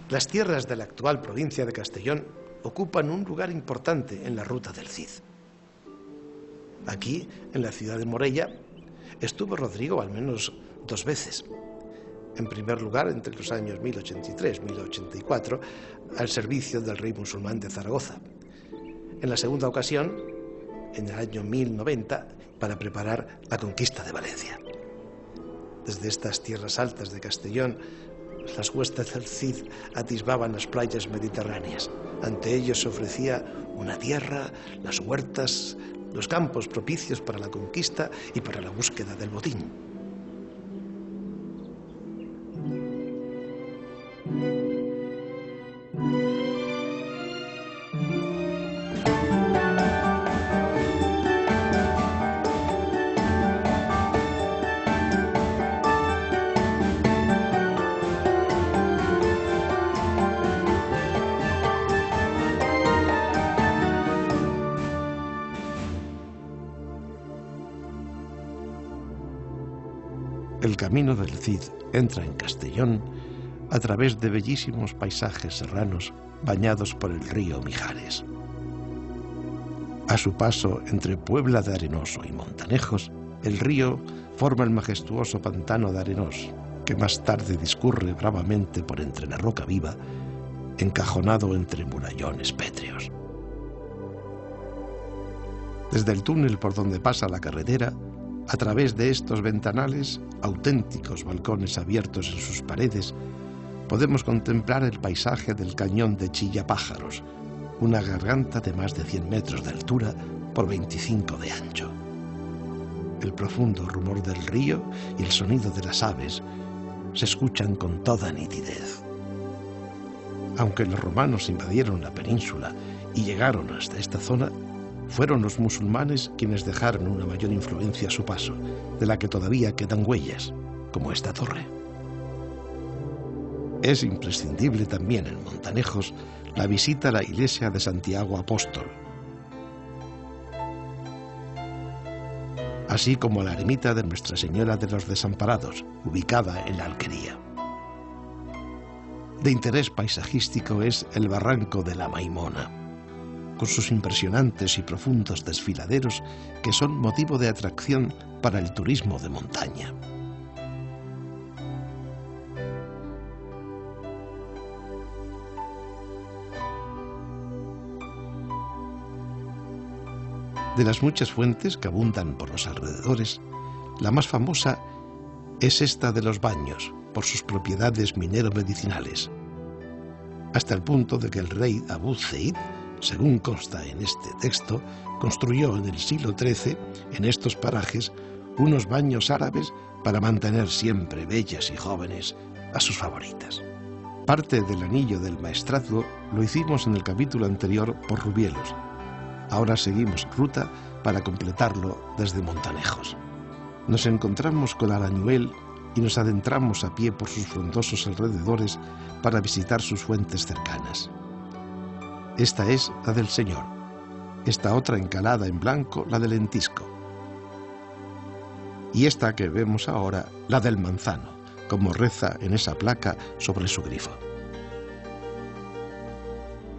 Las tierras de la actual provincia de Castellón ocupan un lugar importante en la ruta del Cid. Aquí, en la ciudad de Morella, estuvo Rodrigo al menos 2 veces. En primer lugar, entre los años 1083 y 1084, al servicio del rey musulmán de Zaragoza. En la segunda ocasión, en el año 1090, para preparar la conquista de Valencia. Desde estas tierras altas de Castellón, las huestes del Cid atisbaban las playas mediterráneas. Ante ellos se ofrecía una tierra, las huertas, los campos propicios para la conquista y para la búsqueda del botín. El camino del Cid entra en Castellón a través de bellísimos paisajes serranos bañados por el río Mijares. A su paso entre Puebla de Arenoso y Montanejos, el río forma el majestuoso pantano de Arenós, que más tarde discurre bravamente por entre la roca viva, encajonado entre murallones pétreos. Desde el túnel por donde pasa la carretera, a través de estos ventanales, auténticos balcones abiertos en sus paredes, podemos contemplar el paisaje del cañón de Chillapájaros, una garganta de más de 100 metros de altura por 25 de ancho. El profundo rumor del río y el sonido de las aves se escuchan con toda nitidez. Aunque los romanos invadieron la península y llegaron hasta esta zona, fueron los musulmanes quienes dejaron una mayor influencia a su paso, de la que todavía quedan huellas, como esta torre. Es imprescindible también en Montanejos la visita a la iglesia de Santiago Apóstol, así como a la ermita de Nuestra Señora de los Desamparados, ubicada en la Alquería. De interés paisajístico es el barranco de la Maimona, con sus impresionantes y profundos desfiladeros que son motivo de atracción para el turismo de montaña. De las muchas fuentes que abundan por los alrededores, la más famosa es esta de los Baños, por sus propiedades minero-medicinales, hasta el punto de que el rey Abu Zeid, según consta en este texto, construyó en el siglo XIII, en estos parajes, unos baños árabes para mantener siempre bellas y jóvenes a sus favoritas. Parte del anillo del maestrazgo lo hicimos en el capítulo anterior por Rubielos. Ahora seguimos ruta para completarlo desde Montanejos. Nos encontramos con Arañuel y nos adentramos a pie por sus frondosos alrededores para visitar sus fuentes cercanas. Esta es la del Señor, esta otra encalada en blanco, la del Lentisco, y esta que vemos ahora, la del Manzano, como reza en esa placa sobre su grifo.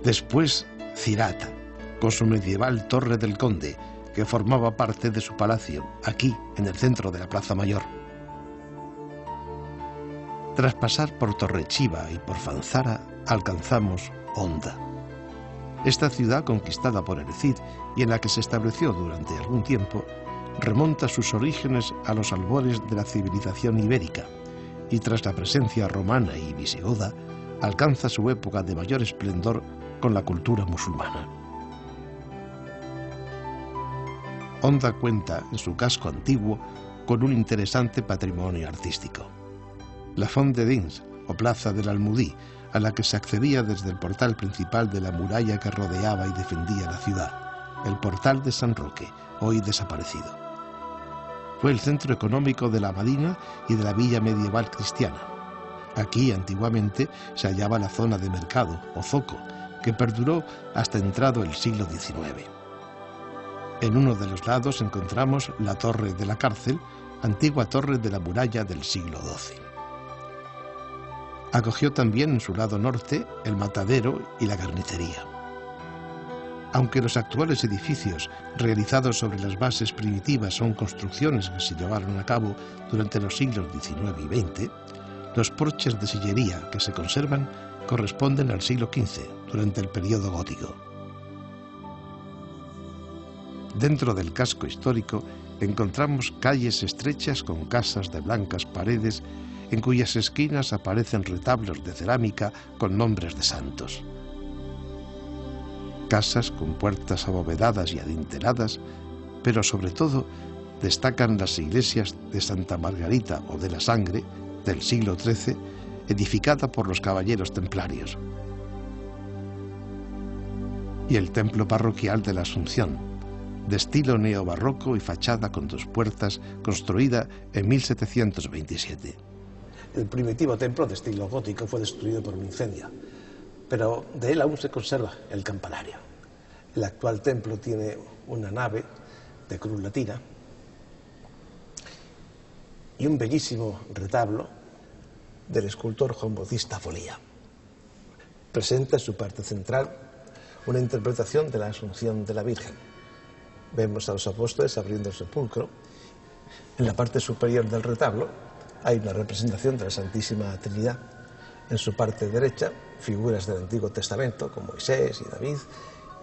Después, Cirata, con su medieval Torre del Conde, que formaba parte de su palacio, aquí, en el centro de la Plaza Mayor. Tras pasar por Torrechiva y por Fanzara, alcanzamos Honda. Esta ciudad conquistada por el Cid y en la que se estableció durante algún tiempo, remonta sus orígenes a los albores de la civilización ibérica y tras la presencia romana y visigoda, alcanza su época de mayor esplendor con la cultura musulmana. Honda cuenta en su casco antiguo con un interesante patrimonio artístico. La Font de Dins, o Plaza del Almudí, a la que se accedía desde el portal principal de la muralla que rodeaba y defendía la ciudad, el portal de San Roque, hoy desaparecido. Fue el centro económico de la Madina y de la villa medieval cristiana. Aquí, antiguamente, se hallaba la zona de mercado, o zoco, que perduró hasta entrado el siglo XIX. En uno de los lados encontramos la Torre de la Cárcel, antigua torre de la muralla del siglo XII. Acogió también en su lado norte el matadero y la carnicería. Aunque los actuales edificios realizados sobre las bases primitivas son construcciones que se llevaron a cabo durante los siglos XIX y XX, los porches de sillería que se conservan corresponden al siglo XV, durante el período gótico. Dentro del casco histórico encontramos calles estrechas con casas de blancas paredes en cuyas esquinas aparecen retablos de cerámica con nombres de santos. Casas con puertas abovedadas y adinteladas, pero sobre todo destacan las iglesias de Santa Margarita o de la Sangre del siglo XIII, edificada por los caballeros templarios, y el templo parroquial de la Asunción, de estilo neobarroco y fachada con 2 puertas, construida en 1727. El primitivo templo de estilo gótico fue destruido por un incendio, pero de él aún se conserva el campanario. El actual templo tiene una nave de cruz latina y un bellísimo retablo del escultor Juan Bautista Folía. Presenta en su parte central una interpretación de la Asunción de la Virgen. Vemos a los apóstoles abriendo el sepulcro. En la parte superior del retablo hay una representación de la Santísima Trinidad. En su parte derecha, figuras del Antiguo Testamento, como Moisés y David.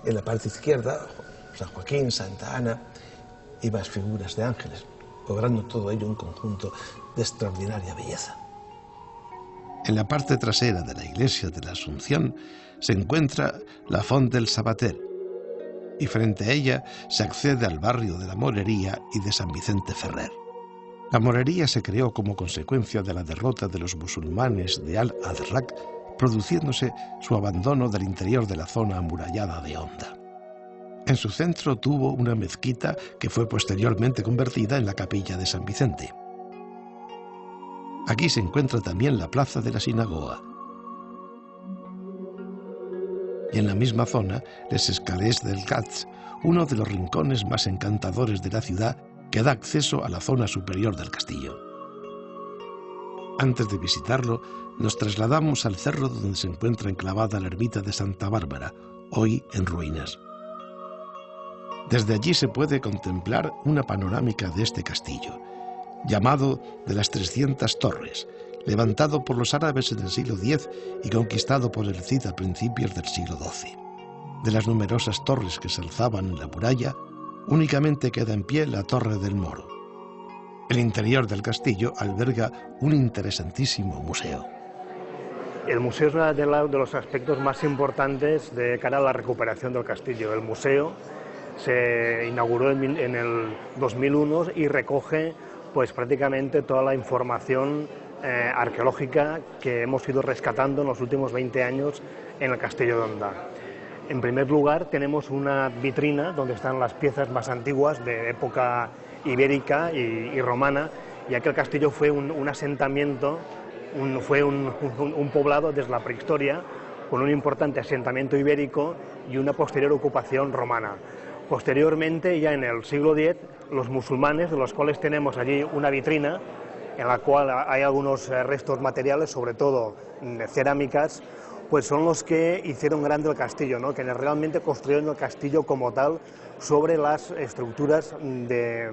En la parte izquierda, San Joaquín, Santa Ana y más figuras de ángeles, logrando todo ello un conjunto de extraordinaria belleza. En la parte trasera de la iglesia de la Asunción se encuentra la Font del Sabater, y frente a ella se accede al barrio de la Morería y de San Vicente Ferrer. La Morería se creó como consecuencia de la derrota de los musulmanes de Al-Adraq, produciéndose su abandono del interior de la zona amurallada de Honda. En su centro tuvo una mezquita que fue posteriormente convertida en la capilla de San Vicente. Aquí se encuentra también la plaza de la sinagoga. Y en la misma zona, les Escalés del Katz, uno de los rincones más encantadores de la ciudad que da acceso a la zona superior del castillo. Antes de visitarlo, nos trasladamos al cerro donde se encuentra enclavada la ermita de Santa Bárbara, hoy en ruinas. Desde allí se puede contemplar una panorámica de este castillo, llamado de las 300 torres, levantado por los árabes en el siglo X y conquistado por el Cid a principios del siglo XII. De las numerosas torres que se alzaban en la muralla, únicamente queda en pie la Torre del Moro. El interior del castillo alberga un interesantísimo museo. El museo es uno de los aspectos más importantes de cara a la recuperación del castillo. El museo se inauguró en el 2001 y recoge pues prácticamente toda la información arqueológica que hemos ido rescatando en los últimos 20 años en el castillo de Honda. En primer lugar tenemos una vitrina donde están las piezas más antiguas de época ibérica y romana, ya que el castillo fue un asentamiento, fue un poblado desde la prehistoria, con un importante asentamiento ibérico y una posterior ocupación romana. Posteriormente, ya en el siglo X, los musulmanes, de los cuales tenemos allí una vitrina, en la cual hay algunos restos materiales, sobre todo cerámicas, pues son los que hicieron grande el castillo, ¿no? Que realmente construyeron el castillo como tal sobre las estructuras de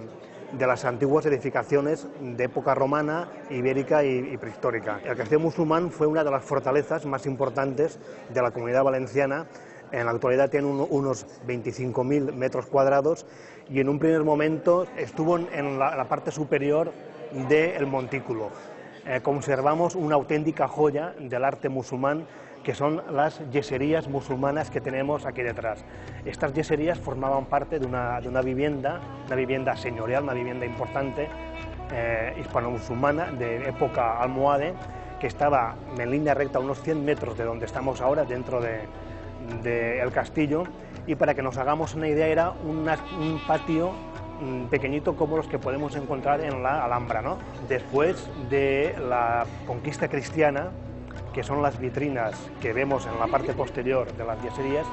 las antiguas edificaciones de época romana, ibérica y prehistórica. El castillo musulmán fue una de las fortalezas más importantes de la Comunidad Valenciana. En la actualidad tiene unos 25.000 metros cuadrados y en un primer momento estuvo en la parte superior del montículo. Conservamos una auténtica joya del arte musulmán, que son las yeserías musulmanas que tenemos aquí detrás. Estas yeserías formaban parte de una vivienda señorial, una vivienda importante, hispano-musulmana, de época almohade, que estaba en línea recta a unos 100 metros de donde estamos ahora, dentro del castillo, y para que nos hagamos una idea era un patio pequeñito como los que podemos encontrar en la Alhambra, ¿no? Después de la conquista cristiana, que son las vitrinas que vemos en la parte posterior de las yeserías,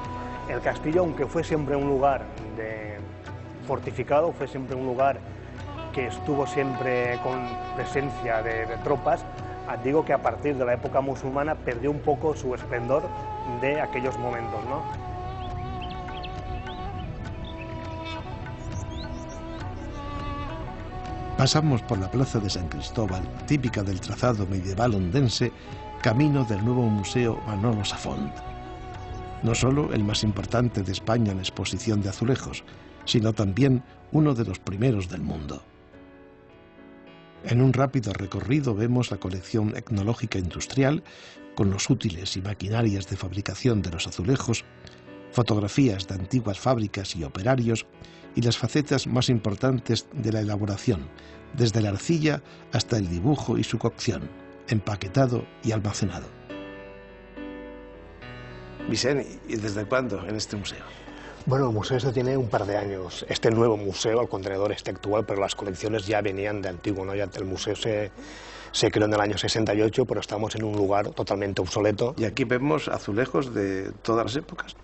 el castillo, aunque fue siempre un lugar fortificado, fue siempre un lugar que estuvo siempre con presencia de tropas, digo que a partir de la época musulmana perdió un poco su esplendor de aquellos momentos, ¿no? Pasamos por la plaza de San Cristóbal, típica del trazado medieval ondense, camino del nuevo Museo Manolo Safont. No solo el más importante de España en la exposición de azulejos, sino también uno de los primeros del mundo. En un rápido recorrido vemos la colección etnológica industrial, con los útiles y maquinarias de fabricación de los azulejos, fotografías de antiguas fábricas y operarios, y las facetas más importantes de la elaboración, desde la arcilla hasta el dibujo y su cocción, empaquetado y almacenado. Vicent, ¿y desde cuándo en este museo? Bueno, el museo este tiene un par de años. Este nuevo museo, el contenedor este actual, pero las colecciones ya venían de antiguo, ¿no? Ya el museo se creó en el año 68, pero estamos en un lugar totalmente obsoleto. Y aquí vemos azulejos de todas las épocas.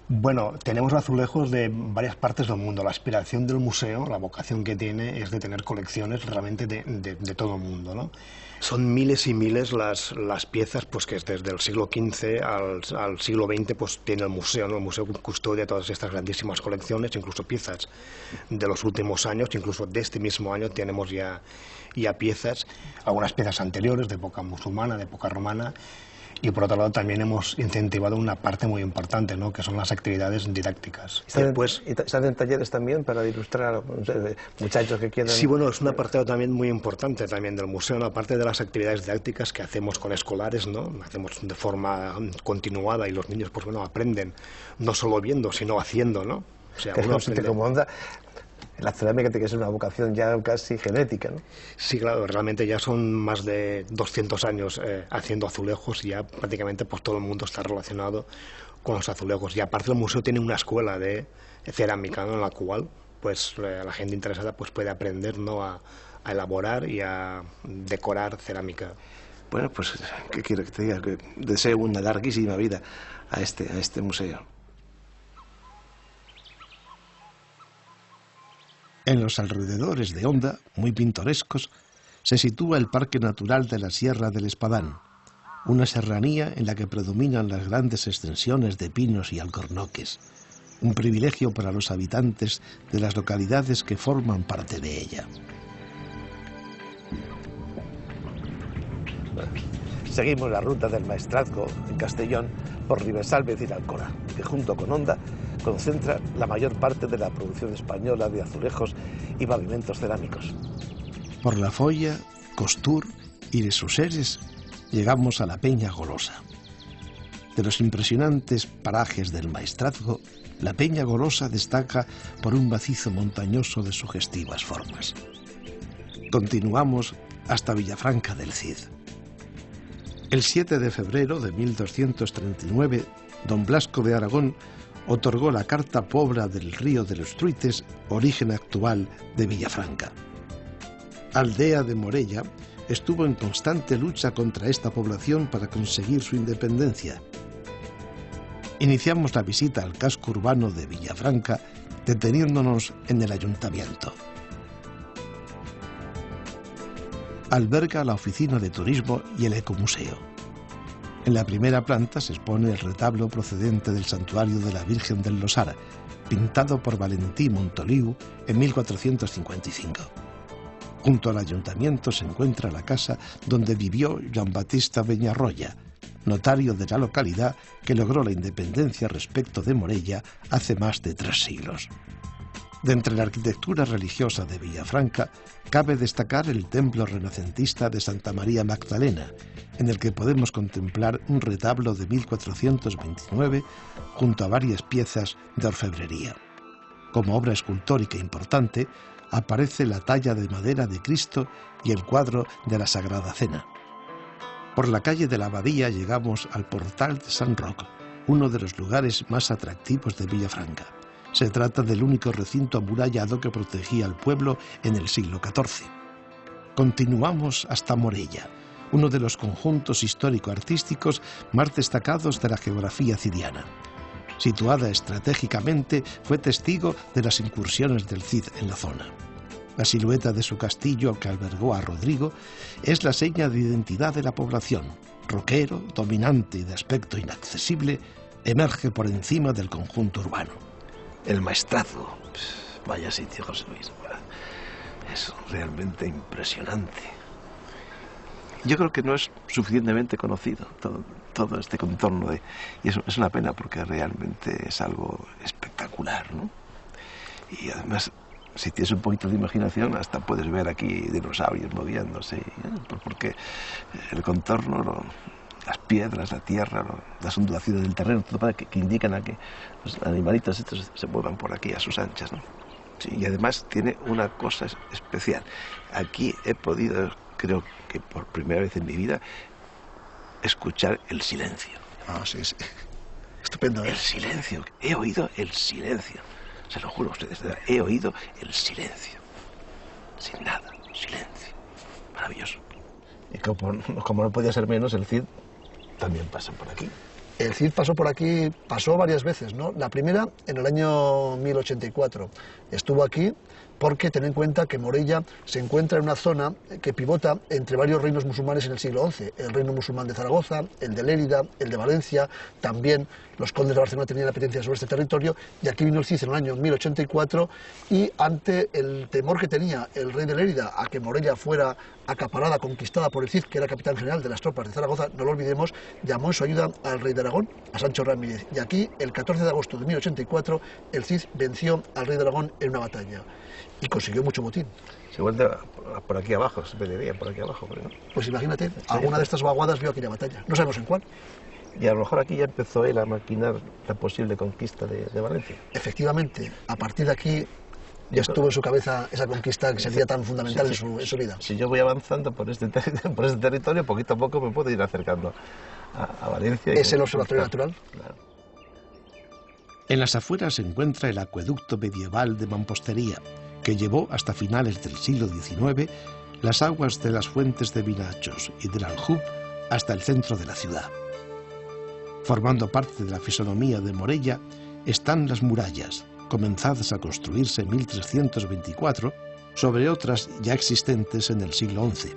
Bueno, tenemos azulejos de varias partes del mundo. La aspiración del museo, la vocación que tiene, es de tener colecciones realmente de todo el mundo, ¿no? Son miles y miles las piezas, pues que desde el siglo XV al siglo XX pues tiene el museo, ¿no? El museo custodia todas estas grandísimas colecciones, incluso piezas de los últimos años, incluso de este mismo año tenemos ya piezas, algunas piezas anteriores de época musulmana, de época romana. Y por otro lado también hemos incentivado una parte muy importante, ¿no? Que son las actividades didácticas. ¿Están en talleres también para ilustrar a muchachos que quieran? Sí, bueno, es una parte también muy importante también del museo, ¿no? Aparte de las actividades didácticas que hacemos con escolares, ¿no? Hacemos de forma continuada y los niños pues bueno aprenden no solo viendo sino haciendo, ¿no? O sea, uno aprende como onda. La cerámica tiene que ser una vocación ya casi genética, ¿no? Sí, claro, realmente ya son más de 200 años haciendo azulejos y ya prácticamente pues todo el mundo está relacionado con los azulejos. Y aparte el museo tiene una escuela de cerámica, ¿no? En la cual pues la gente interesada pues puede aprender, ¿no? a elaborar y a decorar cerámica. Bueno, pues, ¿qué quiero que te diga? Que deseo una larguísima vida a este museo. En los alrededores de Onda, muy pintorescos, se sitúa el Parque Natural de la Sierra del Espadán, una serranía en la que predominan las grandes extensiones de pinos y alcornoques, un privilegio para los habitantes de las localidades que forman parte de ella. Seguimos la ruta del Maestrazgo en Castellón por Ribesalbes y Alcora, que junto con Onda concentra la mayor parte de la producción española de azulejos y pavimentos cerámicos. Por La Folla, Costur y de Soseres llegamos a la Peña Golosa. De los impresionantes parajes del Maestrazgo, la Peña Golosa destaca por un macizo montañoso de sugestivas formas. Continuamos hasta Villafranca del Cid. El 7 de febrero de 1239, don Blasco de Aragón otorgó la Carta Pobra del Río de los Truites, origen actual de Villafranca. Aldea de Morella estuvo en constante lucha contra esta población para conseguir su independencia. Iniciamos la visita al casco urbano de Villafranca, deteniéndonos en el ayuntamiento. Alberga la oficina de turismo y el ecomuseo. En la primera planta se expone el retablo procedente del santuario de la Virgen del Losar, pintado por Valentí Montoliu en 1455. Junto al ayuntamiento se encuentra la casa donde vivió Joan Batista Beñarroya, notario de la localidad que logró la independencia respecto de Morella hace más de 3 siglos. De entre la arquitectura religiosa de Villafranca, cabe destacar el templo renacentista de Santa María Magdalena, en el que podemos contemplar un retablo de 1429 junto a varias piezas de orfebrería. Como obra escultórica importante, aparece la talla de madera de Cristo y el cuadro de la Sagrada Cena. Por la calle de la Abadía llegamos al Portal de San Roc, uno de los lugares más atractivos de Villafranca. Se trata del único recinto amurallado que protegía al pueblo en el siglo XIV. Continuamos hasta Morella, uno de los conjuntos histórico-artísticos más destacados de la geografía cidiana. Situada estratégicamente, fue testigo de las incursiones del Cid en la zona. La silueta de su castillo, que albergó a Rodrigo, es la seña de identidad de la población. Roquero, dominante y de aspecto inaccesible, emerge por encima del conjunto urbano. El Maestrazgo. Vaya sitio, José Luis. Es realmente impresionante. Yo creo que no es suficientemente conocido todo este contorno y es una pena porque realmente es algo espectacular, ¿no? Y además, si tienes un poquito de imaginación, hasta puedes ver aquí dinosaurios moviéndose, porque el contorno, las piedras, la tierra, las ondulaciones del terreno, todo para que indican a que los animalitos estos se muevan por aquí a sus anchas, ¿no? Sí, y además tiene una cosa especial. Aquí he podido, creo que por primera vez en mi vida, escuchar el silencio. Ah, sí, sí. Estupendo, ¿eh? El silencio. He oído el silencio. Se lo juro a ustedes, he oído el silencio. Sin nada, silencio. Maravilloso. Y como no podía ser menos, el Cid también pasa por aquí. El Cid pasó por aquí, pasó varias veces, ¿no? La primera en el año 1084. Estuvo aquí porque ten en cuenta que Morella se encuentra en una zona que pivota entre varios reinos musulmanes en el siglo XI. El reino musulmán de Zaragoza, el de Lérida, el de Valencia, también los condes de Barcelona tenían apetencia sobre este territorio, y aquí vino el Cid en el año 1084, y ante el temor que tenía el rey de Lérida a que Morella fuera acaparada, conquistada por el Cid, que era capitán general de las tropas de Zaragoza, no lo olvidemos, llamó en su ayuda al rey de Aragón, a Sancho Ramírez, y aquí, el 14 de agosto de 1084, el Cid venció al rey de Aragón en una batalla, y consiguió mucho botín. Seguramente por aquí abajo, se pelearía por aquí abajo, ¿no? Pues imagínate, alguna de estas vaguadas vio aquella batalla, no sabemos en cuál. Y a lo mejor aquí ya empezó él a maquinar la posible conquista de Valencia. Efectivamente, a partir de aquí ya estuvo en su cabeza esa conquista que sería tan fundamental en su vida. Si yo voy avanzando por este territorio, poquito a poco me puedo ir acercando a Valencia. Es el observatorio natural. Claro. En las afueras se encuentra el acueducto medieval de mampostería, que llevó hasta finales del siglo XIX las aguas de las fuentes de Vinachos y del Aljub hasta el centro de la ciudad. Formando parte de la fisonomía de Morella están las murallas, comenzadas a construirse en 1324 sobre otras ya existentes en el siglo XI.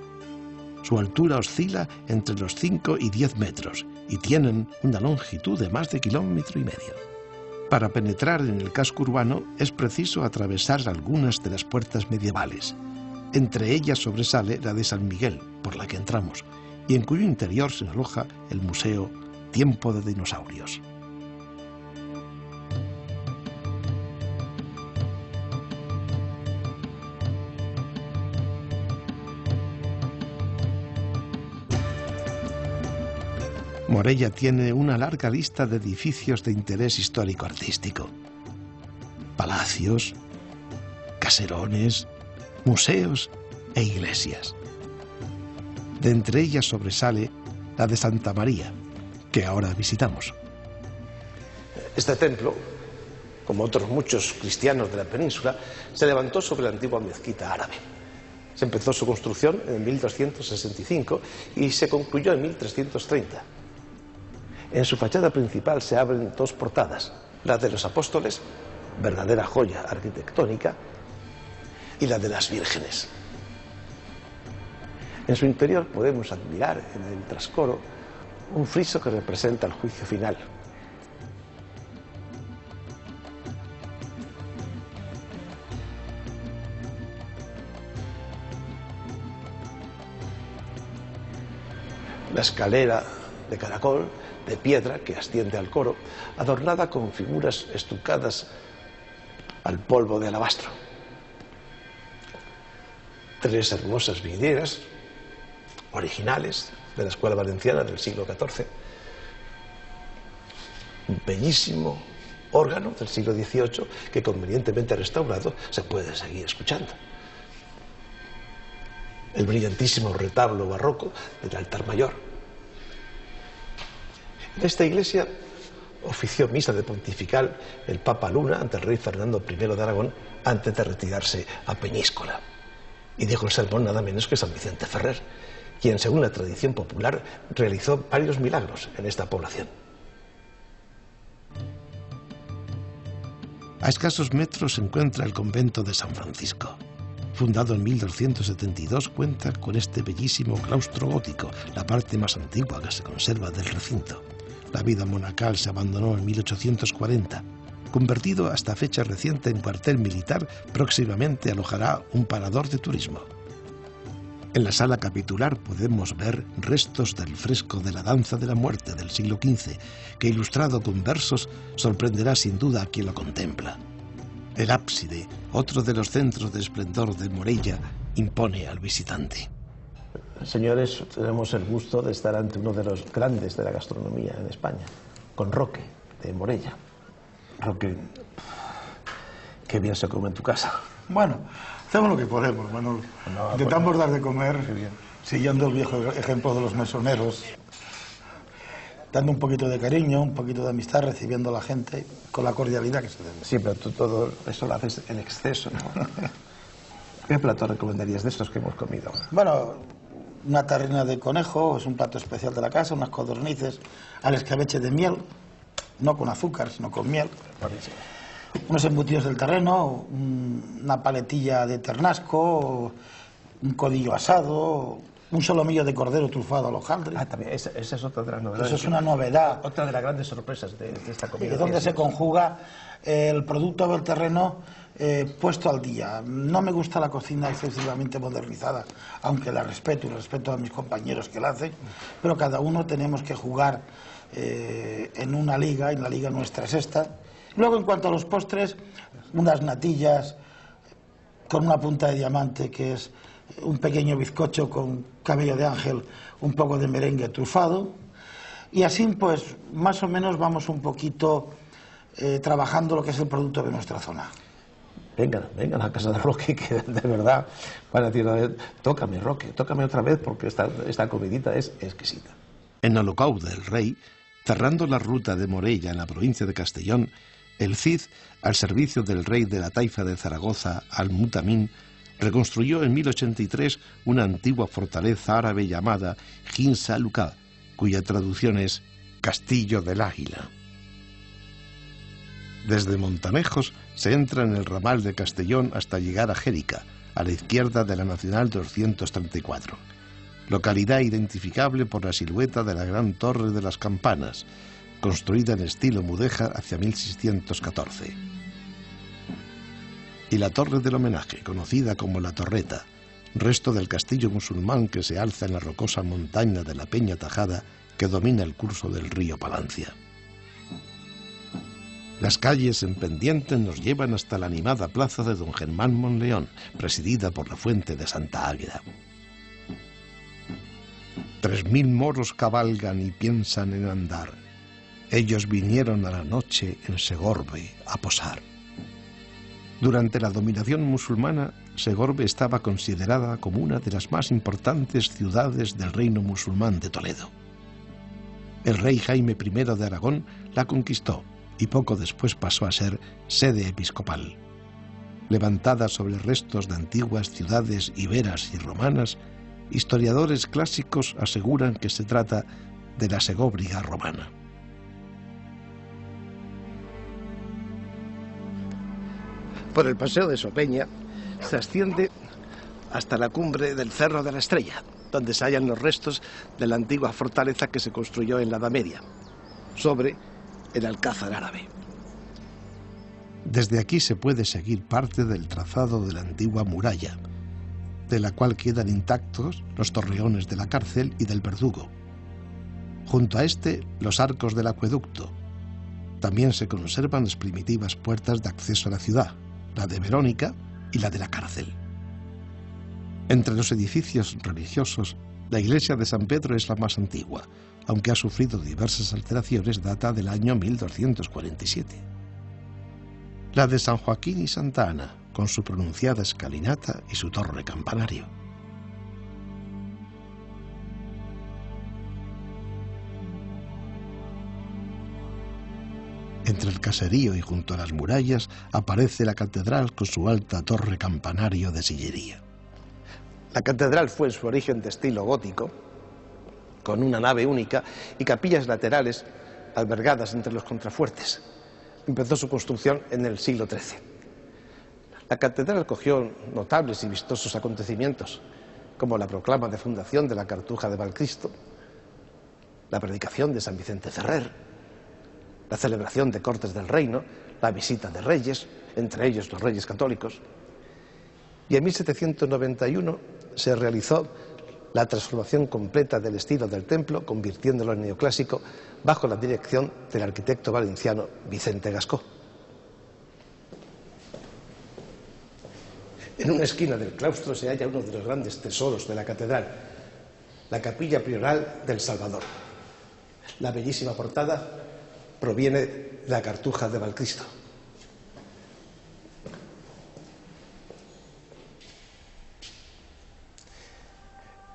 Su altura oscila entre los 5 y 10 metros y tienen una longitud de más de 1,5 kilómetros. Para penetrar en el casco urbano es preciso atravesar algunas de las puertas medievales. Entre ellas sobresale la de San Miguel, por la que entramos, y en cuyo interior se aloja el Museo Tiempo de Dinosaurios. Morella tiene una larga lista de edificios de interés histórico-artístico. Palacios, caserones, museos e iglesias. De entre ellas sobresale la de Santa María, que ahora visitamos. Este templo, como otros muchos cristianos de la península, se levantó sobre la antigua mezquita árabe. Se empezó su construcción en 1265 y se concluyó en 1330. En su fachada principal se abren dos portadas, la de los apóstoles, verdadera joya arquitectónica, y la de las vírgenes. En su interior podemos admirar en el trascoro un friso que representa el juicio final. La escalera de caracol, de piedra, que asciende al coro, adornada con figuras estucadas al polvo de alabastro. 3 hermosas vidrieras originales de la Escuela Valenciana del siglo XIV. Un bellísimo órgano del siglo XVIII que, convenientemente restaurado, se puede seguir escuchando. El brillantísimo retablo barroco del altar mayor. En esta iglesia ofició misa de pontifical el Papa Luna ante el rey Fernando I de Aragón antes de retirarse a Peñíscola. Y dijo el sermón nada menos que San Vicente Ferrer, quien, según la tradición popular, realizó varios milagros en esta población. A escasos metros se encuentra el convento de San Francisco. fundado en 1272, cuenta con este bellísimo claustro gótico, la parte más antigua que se conserva del recinto. La vida monacal se abandonó en 1840. Convertido hasta fecha reciente en cuartel militar, próximamente alojará un parador de turismo. En la sala capitular podemos ver restos del fresco de la Danza de la Muerte del siglo XV, que ilustrado con versos sorprenderá sin duda a quien lo contempla. El ábside, otro de los centros de esplendor de Morella, impone al visitante. Señores, tenemos el gusto de estar ante uno de los grandes de la gastronomía en España, con Roque, de Morella. Roque, qué bien se come en tu casa. Bueno, hacemos lo que podemos, Manolo. Intentamos dar de comer, siguiendo el viejo ejemplo de los mesoneros, dando un poquito de cariño, un poquito de amistad, recibiendo a la gente con la cordialidad que se debe. Sí, pero tú todo eso lo haces en exceso, ¿no? ¿Qué plato recomendarías de estos que hemos comido? Bueno, una tarrina de conejo, es un plato especial de la casa, unas codornices al escabeche de miel, no con azúcar, sino con miel. Unos embutidos del terreno, una paletilla de ternasco, un codillo asado, un solomillo de cordero trufado al hojaldre. Ah, también, esa es otra de las novedades. Eso es una novedad. Otra de las grandes sorpresas de esta comida. Y donde se conjuga el producto del terreno puesto al día. No me gusta la cocina excesivamente modernizada, aunque la respeto y respeto a mis compañeros que la hacen, pero cada uno tenemos que jugar en una liga, y la liga nuestra es esta. Luego, en cuanto a los postres, unas natillas con una punta de diamante, que es un pequeño bizcocho con cabello de ángel, un poco de merengue trufado, y así pues más o menos vamos un poquito trabajando lo que es el producto de nuestra zona. Vengan a casa de Roque, que de verdad van a decir, tócame Roque, tócame otra vez, porque esta comidita es exquisita. En Olocau del Rey, cerrando la ruta de Morella en la provincia de Castellón, el Cid, al servicio del rey de la taifa de Zaragoza, Al-Mutamín, reconstruyó en 1083 una antigua fortaleza árabe llamada Ginsa Luca, cuya traducción es Castillo del Águila. Desde Montanejos se entra en el ramal de Castellón hasta llegar a Jérica, a la izquierda de la Nacional 234, localidad identificable por la silueta de la Gran Torre de las Campanas, construida en estilo mudéjar hacia 1614. Y la Torre del Homenaje, conocida como la Torreta, resto del castillo musulmán que se alza en la rocosa montaña de la Peña Tajada que domina el curso del río Palancia. Las calles en pendiente nos llevan hasta la animada plaza de Don Germán Monleón, presidida por la fuente de Santa Águeda. 3000 moros cabalgan y piensan en andar. Ellos vinieron a la noche en Segorbe a posar. Durante la dominación musulmana, Segorbe estaba considerada como una de las más importantes ciudades del reino musulmán de Toledo. El rey Jaime I de Aragón la conquistó y poco después pasó a ser sede episcopal. Levantada sobre restos de antiguas ciudades iberas y romanas, historiadores clásicos aseguran que se trata de la Segóbriga romana. Por el paseo de Sopeña se asciende hasta la cumbre del Cerro de la Estrella, donde se hallan los restos de la antigua fortaleza que se construyó en la Edad Media, sobre el Alcázar árabe. Desde aquí se puede seguir parte del trazado de la antigua muralla, de la cual quedan intactos los torreones de la cárcel y del verdugo. Junto a este, los arcos del acueducto. También se conservan las primitivas puertas de acceso a la ciudad, la de Verónica y la de la cárcel. Entre los edificios religiosos, la iglesia de San Pedro es la más antigua, aunque ha sufrido diversas alteraciones, data del año 1247. La de San Joaquín y Santa Ana, con su pronunciada escalinata y su torre campanario. Entre el caserío y junto a las murallas aparece la catedral con su alta torre campanario de sillería. La catedral fue en su origen de estilo gótico, con una nave única y capillas laterales albergadas entre los contrafuertes. Empezó su construcción en el siglo XIII. La catedral acogió notables y vistosos acontecimientos, como la proclama de fundación de la Cartuja de Valcristo, la predicación de San Vicente Ferrer, la celebración de Cortes del Reino, la visita de reyes, entre ellos los reyes católicos. Y en 1791 se realizó la transformación completa del estilo del templo, convirtiéndolo en neoclásico, bajo la dirección del arquitecto valenciano Vicente Gascó. En una esquina del claustro se halla uno de los grandes tesoros de la catedral, la capilla prioral del Salvador. La bellísima portada proviene de la Cartuja de Valcristo.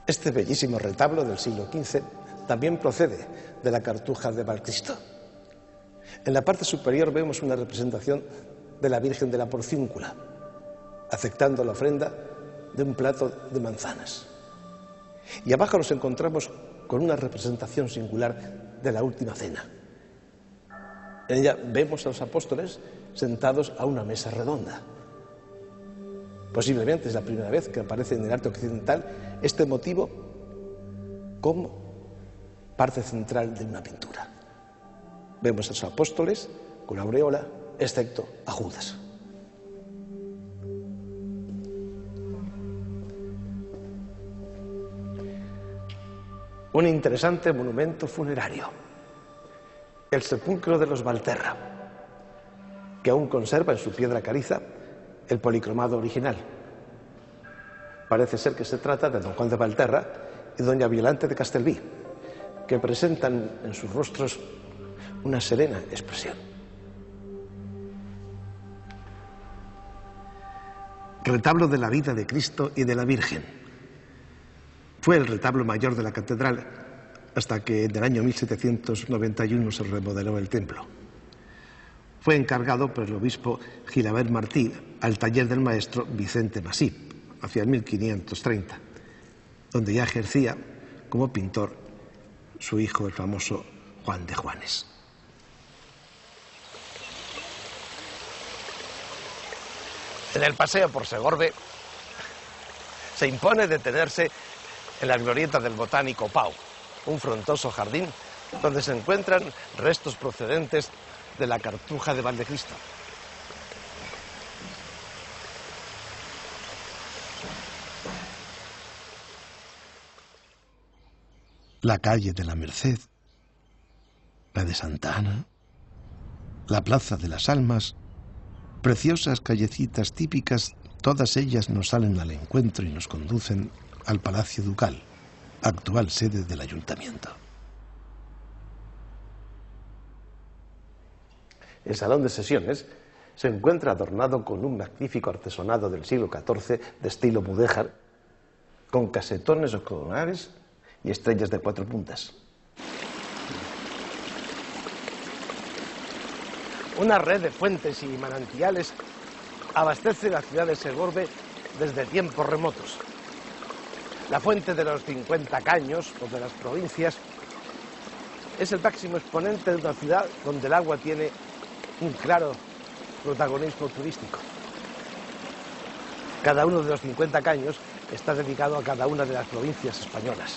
Este bellísimo retablo del siglo XV también procede de la Cartuja de Valcristo. En la parte superior vemos una representación de la Virgen de la Porciúncula, aceptando la ofrenda de un plato de manzanas. Y abajo nos encontramos con una representación singular de la Última Cena. En ella vemos a los apóstoles sentados a una mesa redonda. Posiblemente es la primera vez que aparece en el arte occidental este motivo como parte central de una pintura. Vemos a los apóstoles con la aureola, excepto a Judas. Un interesante monumento funerario, el sepulcro de los Valterra, que aún conserva en su piedra caliza el policromado original. Parece ser que se trata de don Juan de Valterra y doña Violante de Castelví, que presentan en sus rostros una serena expresión. Retablo de la vida de Cristo y de la Virgen. Fue el retablo mayor de la catedral hasta que en el año 1791 se remodeló el templo. Fue encargado por el obispo Gilabert Martí al taller del maestro Vicente Masip, hacia el 1530, donde ya ejercía como pintor su hijo, el famoso Juan de Juanes. En el paseo por Segorbe se impone detenerse en la glorieta del Botánico Pau, un frondoso jardín donde se encuentran restos procedentes de la Cartuja de Valdecristo. La calle de la Merced, la de Santa Ana, la Plaza de las Almas, preciosas callecitas típicas, todas ellas nos salen al encuentro y nos conducen al Palacio Ducal, actual sede del Ayuntamiento. El salón de sesiones se encuentra adornado con un magnífico artesonado del siglo XIV de estilo mudéjar, con casetones octogonales y estrellas de 4 puntas. Una red de fuentes y manantiales abastece la ciudad de Segorbe desde tiempos remotos. La fuente de los 50 caños o de las provincias es el máximo exponente de una ciudad donde el agua tiene un claro protagonismo turístico. Cada uno de los 50 caños está dedicado a cada una de las provincias españolas.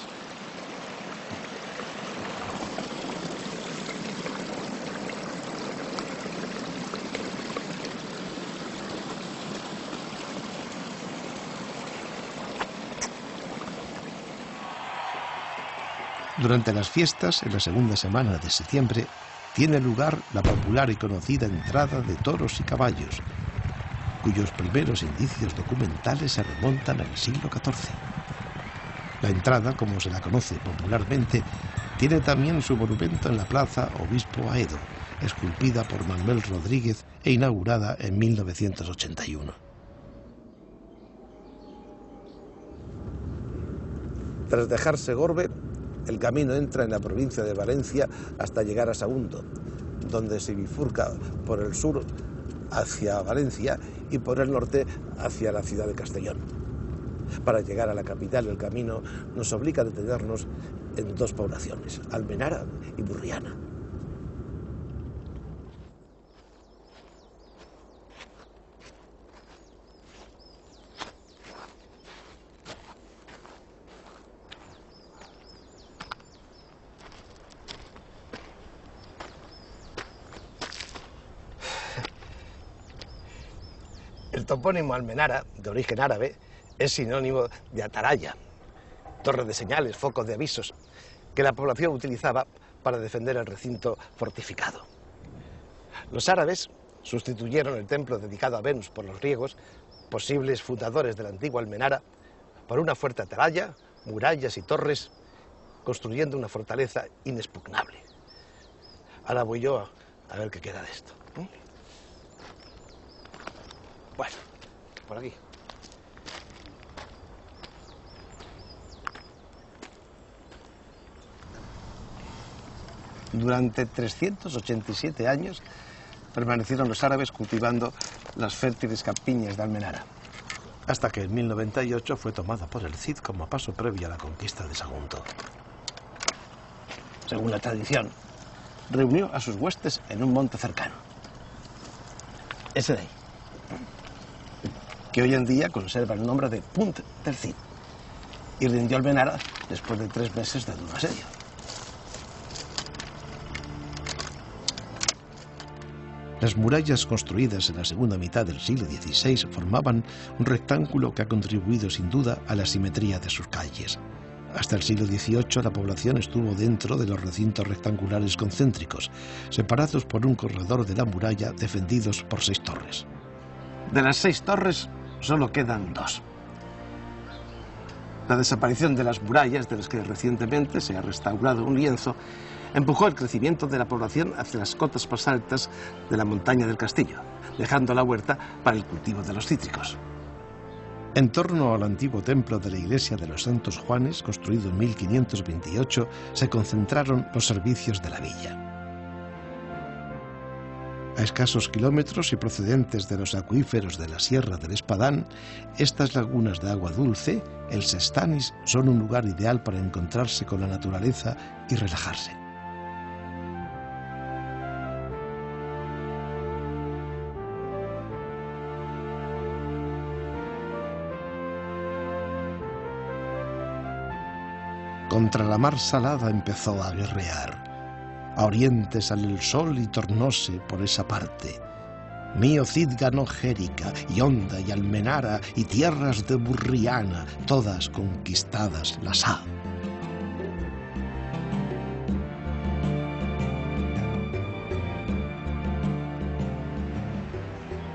Durante las fiestas, en la segunda semana de septiembre, tiene lugar la popular y conocida entrada de toros y caballos, cuyos primeros indicios documentales se remontan al siglo XIV. La entrada, como se la conoce popularmente, tiene también su monumento en la plaza Obispo Aedo, esculpida por Manuel Rodríguez e inaugurada en 1981. Tras dejar Segorbe, el camino entra en la provincia de Valencia hasta llegar a Sagunto, donde se bifurca por el sur hacia Valencia y por el norte hacia la ciudad de Castellón. Para llegar a la capital, el camino nos obliga a detenernos en 2 poblaciones, Almenara y Burriana. El topónimo Almenara, de origen árabe, es sinónimo de atalaya, torre de señales, focos de avisos, que la población utilizaba para defender el recinto fortificado. Los árabes sustituyeron el templo dedicado a Venus por los griegos, posibles fundadores de la antigua Almenara, por una fuerte atalaya, murallas y torres, construyendo una fortaleza inexpugnable. Ahora voy yo a ver qué queda de esto. Bueno, por aquí. Durante 387 años permanecieron los árabes cultivando las fértiles campiñas de Almenara, hasta que en 1098 fue tomada por el Cid como paso previo a la conquista de Sagunto. Según la tradición, reunió a sus huestes en un monte cercano, ese de ahí, que hoy en día conserva el nombre de Punt del Cid, y rindió Almenara después de 3 meses de duro asedio. Las murallas construidas en la segunda mitad del siglo XVI formaban un rectángulo que ha contribuido sin duda a la simetría de sus calles. Hasta el siglo XVIII la población estuvo dentro de los recintos rectangulares concéntricos, separados por un corredor de la muralla defendidos por 6 torres. De las 6 torres solo quedan 2. La desaparición de las murallas, de las que recientemente se ha restaurado un lienzo, empujó el crecimiento de la población hacia las cotas más altas de la montaña del castillo, dejando la huerta para el cultivo de los cítricos. En torno al antiguo templo de la iglesia de los Santos Juanes, construido en 1528, se concentraron los servicios de la villa. A escasos kilómetros y procedentes de los acuíferos de la Sierra del Espadán, estas lagunas de agua dulce, el Sestanis, son un lugar ideal para encontrarse con la naturaleza y relajarse. Contra la mar salada empezó a guerrear. A oriente sale el sol y tornóse por esa parte. Mío Cid ganó Jérica, y Honda, y Almenara, y tierras de Burriana, todas conquistadas las ha.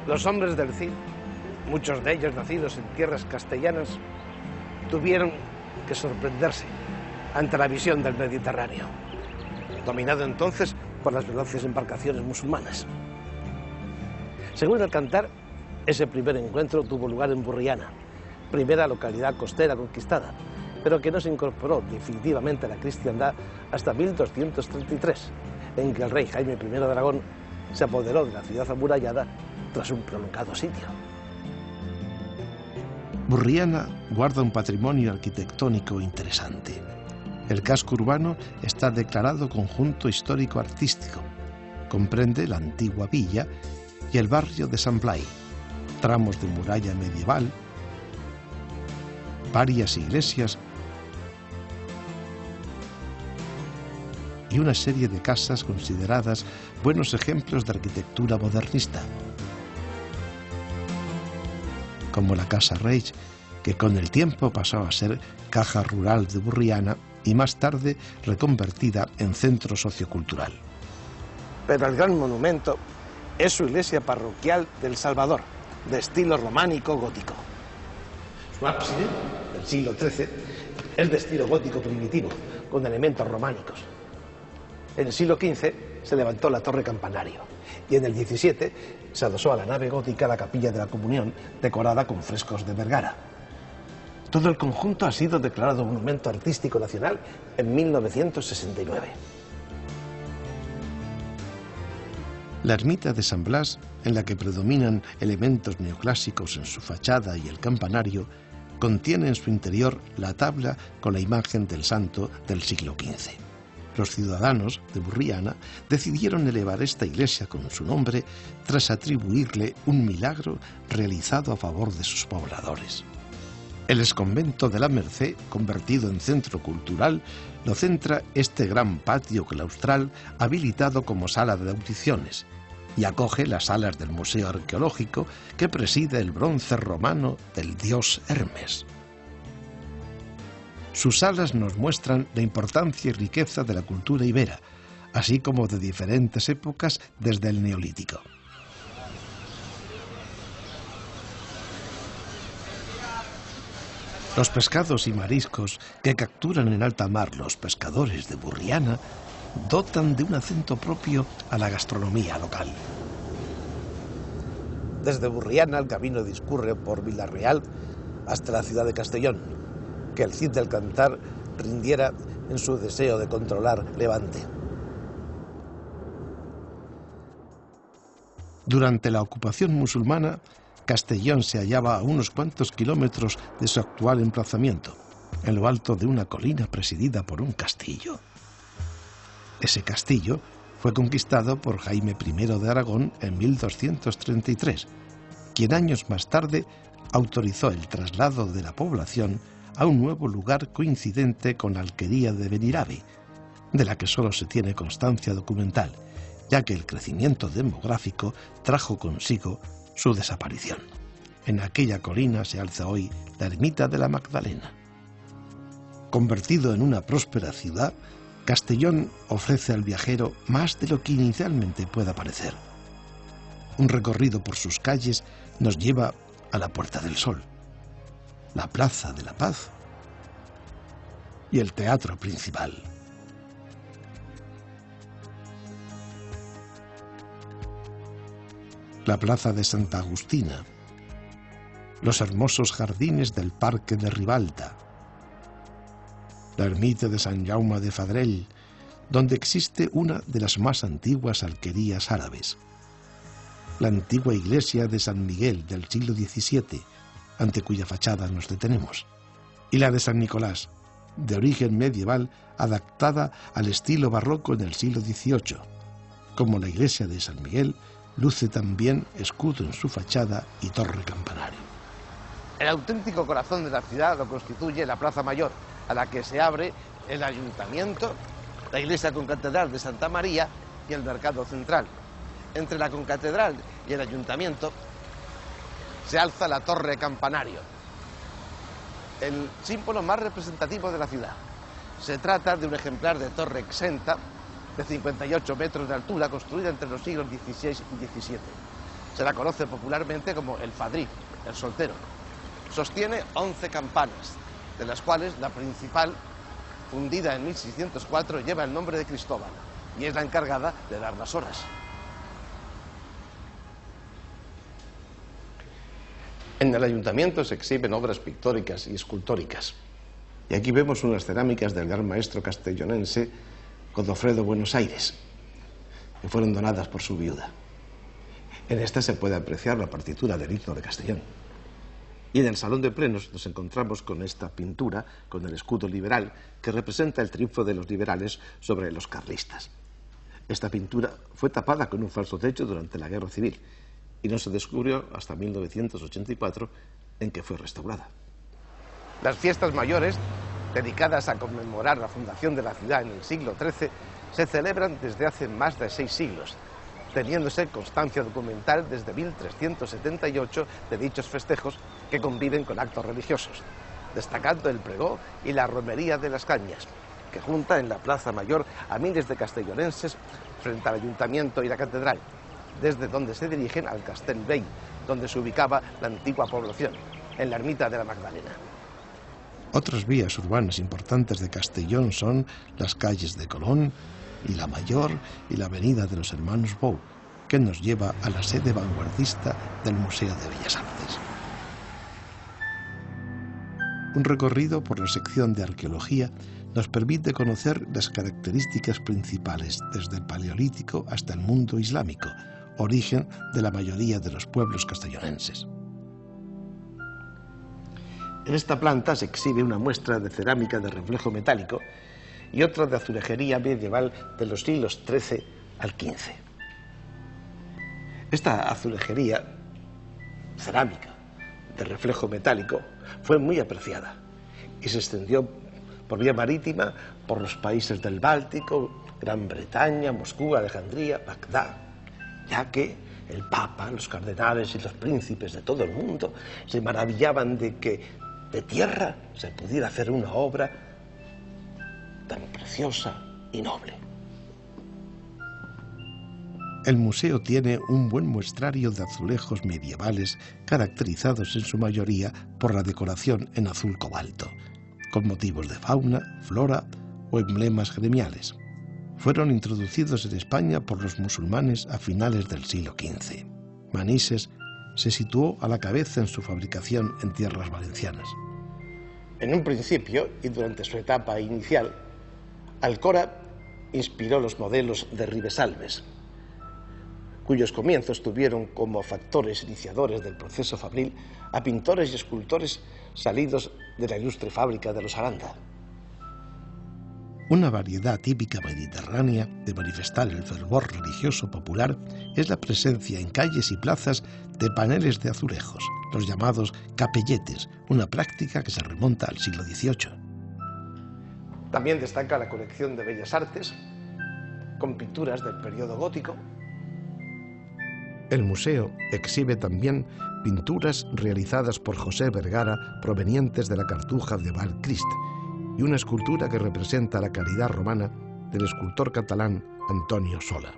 Los hombres del Cid, muchos de ellos nacidos en tierras castellanas, tuvieron que sorprenderse ante la visión del Mediterráneo, dominado entonces por las veloces embarcaciones musulmanas. Según el Cantar, ese primer encuentro tuvo lugar en Burriana, primera localidad costera conquistada, pero que no se incorporó definitivamente a la cristiandad hasta 1233, en que el rey Jaime I de Aragón se apoderó de la ciudad amurallada tras un prolongado sitio. Burriana guarda un patrimonio arquitectónico interesante. El casco urbano está declarado conjunto histórico-artístico. Comprende la antigua villa y el barrio de San Blai, tramos de muralla medieval, varias iglesias y una serie de casas consideradas buenos ejemplos de arquitectura modernista, como la Casa Reig, que con el tiempo pasó a ser Caja Rural de Burriana y más tarde reconvertida en centro sociocultural. Pero el gran monumento es su iglesia parroquial del Salvador, de estilo románico gótico. Su ábside, del siglo XIII, es de estilo gótico primitivo, con elementos románicos. En el siglo XV se levantó la torre campanario y en el XVII se adosó a la nave gótica la capilla de la Comunión, decorada con frescos de Vergara. Todo el conjunto ha sido declarado Monumento Artístico Nacional en 1969. La ermita de San Blas, en la que predominan elementos neoclásicos en su fachada y el campanario, contiene en su interior la tabla con la imagen del santo del siglo XV. Los ciudadanos de Burriana decidieron elevar esta iglesia con su nombre tras atribuirle un milagro realizado a favor de sus pobladores. El exconvento de la Merced, convertido en centro cultural, lo centra este gran patio claustral habilitado como sala de audiciones, y acoge las salas del Museo Arqueológico que preside el bronce romano del dios Hermes. Sus salas nos muestran la importancia y riqueza de la cultura ibera, así como de diferentes épocas desde el Neolítico. Los pescados y mariscos que capturan en alta mar los pescadores de Burriana dotan de un acento propio a la gastronomía local. Desde Burriana el camino discurre por Villarreal hasta la ciudad de Castellón, que el Cid del Cantar rindiera en su deseo de controlar Levante. Durante la ocupación musulmana, Castellón se hallaba a unos cuantos kilómetros de su actual emplazamiento, en lo alto de una colina presidida por un castillo. Ese castillo fue conquistado por Jaime I de Aragón en 1233, quien años más tarde autorizó el traslado de la población a un nuevo lugar coincidente con la alquería de Benirabe, de la que solo se tiene constancia documental, ya que el crecimiento demográfico trajo consigo su desaparición. En aquella colina se alza hoy la ermita de la Magdalena. Convertido en una próspera ciudad, Castellón ofrece al viajero más de lo que inicialmente pueda parecer. Un recorrido por sus calles nos lleva a la Puerta del Sol, la Plaza de la Paz y el Teatro Principal. La Plaza de Santa Agustina, los hermosos jardines del Parque de Ribalta, la ermita de Sant Jaume de Fadrell, donde existe una de las más antiguas alquerías árabes, la antigua iglesia de San Miguel del siglo XVII, ante cuya fachada nos detenemos, y la de San Nicolás, de origen medieval, adaptada al estilo barroco en el siglo XVIII. Como la iglesia de San Miguel, luce también escudo en su fachada y torre campanario. El auténtico corazón de la ciudad lo constituye la Plaza Mayor, a la que se abre el ayuntamiento, la iglesia concatedral de Santa María y el mercado central. Entre la concatedral y el ayuntamiento se alza la torre campanario, el símbolo más representativo de la ciudad. Se trata de un ejemplar de torre exenta de 58 metros de altura, construida entre los siglos XVI y XVII. Se la conoce popularmente como el Fadrí, el soltero. Sostiene 11 campanas, de las cuales la principal, fundida en 1604, lleva el nombre de Cristóbal y es la encargada de dar las horas. En el ayuntamiento se exhiben obras pictóricas y escultóricas. Y aquí vemos unas cerámicas del gran maestro castellonense Godofredo Buenos Aires, que fueron donadas por su viuda. En esta se puede apreciar la partitura del himno de Castellón. Y en el Salón de Plenos nos encontramos con esta pintura, con el escudo liberal, que representa el triunfo de los liberales sobre los carlistas. Esta pintura fue tapada con un falso techo durante la Guerra Civil y no se descubrió hasta 1984, en que fue restaurada. Las fiestas mayores, dedicadas a conmemorar la fundación de la ciudad en el siglo XIII, se celebran desde hace más de 6 siglos, teniéndose constancia documental desde 1378 de dichos festejos que conviven con actos religiosos, destacando el pregó y la romería de las Cañas, que junta en la Plaza Mayor a miles de castellonenses frente al ayuntamiento y la catedral, desde donde se dirigen al Castell Vell, donde se ubicaba la antigua población, en la ermita de la Magdalena. Otras vías urbanas importantes de Castellón son las calles de Colón y la Mayor y la avenida de los Hermanos Bou, que nos lleva a la sede vanguardista del Museo de Bellas Artes. Un recorrido por la sección de arqueología nos permite conocer las características principales desde el Paleolítico hasta el mundo islámico, origen de la mayoría de los pueblos castellonenses. En esta planta se exhibe una muestra de cerámica de reflejo metálico y otra de azulejería medieval de los siglos XIII al XV. Esta azulejería cerámica de reflejo metálico fue muy apreciada y se extendió por vía marítima por los países del Báltico, Gran Bretaña, Moscú, Alejandría, Bagdad. ya que el Papa, los cardenales y los príncipes de todo el mundo se maravillaban de que de tierra se pudiera hacer una obra tan preciosa y noble. El museo tiene un buen muestrario de azulejos medievales caracterizados en su mayoría por la decoración en azul cobalto, con motivos de fauna, flora o emblemas gremiales. Fueron introducidos en España por los musulmanes a finales del siglo XV. Manises se situó a la cabeza en su fabricación en tierras valencianas. En un principio, y durante su etapa inicial, Alcora inspiró los modelos de Ribesalbes, cuyos comienzos tuvieron como factores iniciadores del proceso fabril a pintores y escultores salidos de la ilustre fábrica de los Aranda. Una variedad típica mediterránea de manifestar el fervor religioso popular es la presencia en calles y plazas de paneles de azulejos, los llamados capelletes, una práctica que se remonta al siglo XVIII. También destaca la colección de Bellas Artes, con pinturas del periodo gótico. El museo exhibe también pinturas realizadas por José Vergara provenientes de la Cartuja de Val Crist y una escultura que representa la caridad romana del escultor catalán Antonio Sola.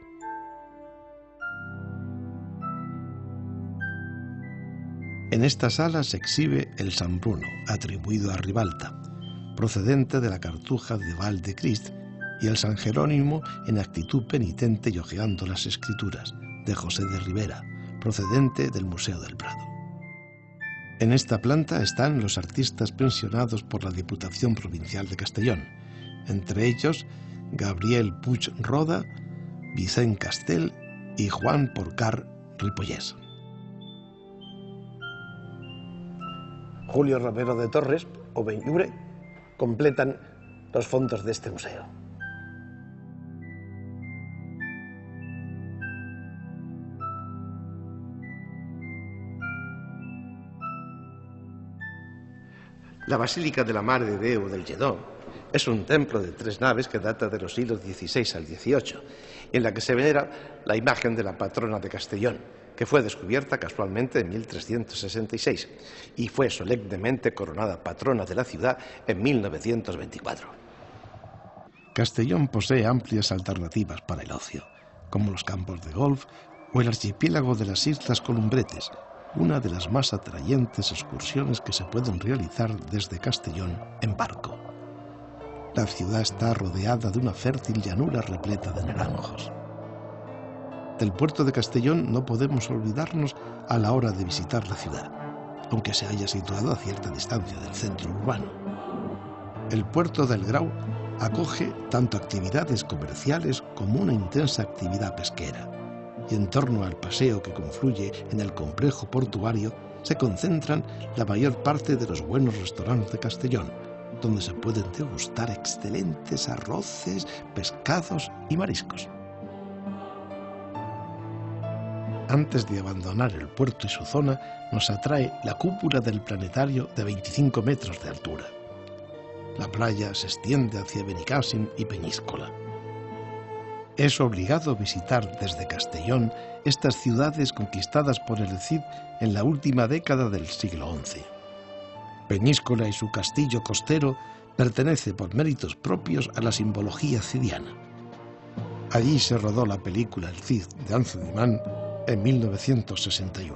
En esta sala se exhibe el San Bruno, atribuido a Ribalta, procedente de la Cartuja de Val de Crist, y el San Jerónimo en actitud penitente y hojeando las escrituras, de José de Ribera, procedente del Museo del Prado. En esta planta están los artistas pensionados por la Diputación Provincial de Castellón, entre ellos Gabriel Puig Roda, Vicent Castell y Juan Porcar Ripollés. Julio Romero de Torres o Benlliure completan los fondos de este museo. La Basílica de la Mare de Déu del Lledó es un templo de 3 naves que data de los siglos XVI al XVIII, en la que se venera la imagen de la patrona de Castellón, que fue descubierta casualmente en 1366 y fue solemnemente coronada patrona de la ciudad en 1924. Castellón posee amplias alternativas para el ocio, como los campos de golf o el archipiélago de las Islas Columbretes, una de las más atrayentes excursiones que se pueden realizar desde Castellón en barco. La ciudad está rodeada de una fértil llanura repleta de naranjos. Del puerto de Castellón no podemos olvidarnos a la hora de visitar la ciudad, aunque se haya situado a cierta distancia del centro urbano. El puerto del Grau acoge tanto actividades comerciales como una intensa actividad pesquera, y en torno al paseo que confluye en el complejo portuario se concentran la mayor parte de los buenos restaurantes de Castellón, donde se pueden degustar excelentes arroces, pescados y mariscos. Antes de abandonar el puerto y su zona, nos atrae la cúpula del planetario de 25 metros de altura. La playa se extiende hacia Benicàssim y Peñíscola. Es obligado visitar desde Castellón estas ciudades conquistadas por el Cid en la última década del siglo XI. Peñíscola y su castillo costero pertenece por méritos propios a la simbología cidiana. Allí se rodó la película El Cid de Anthony Mann en 1961.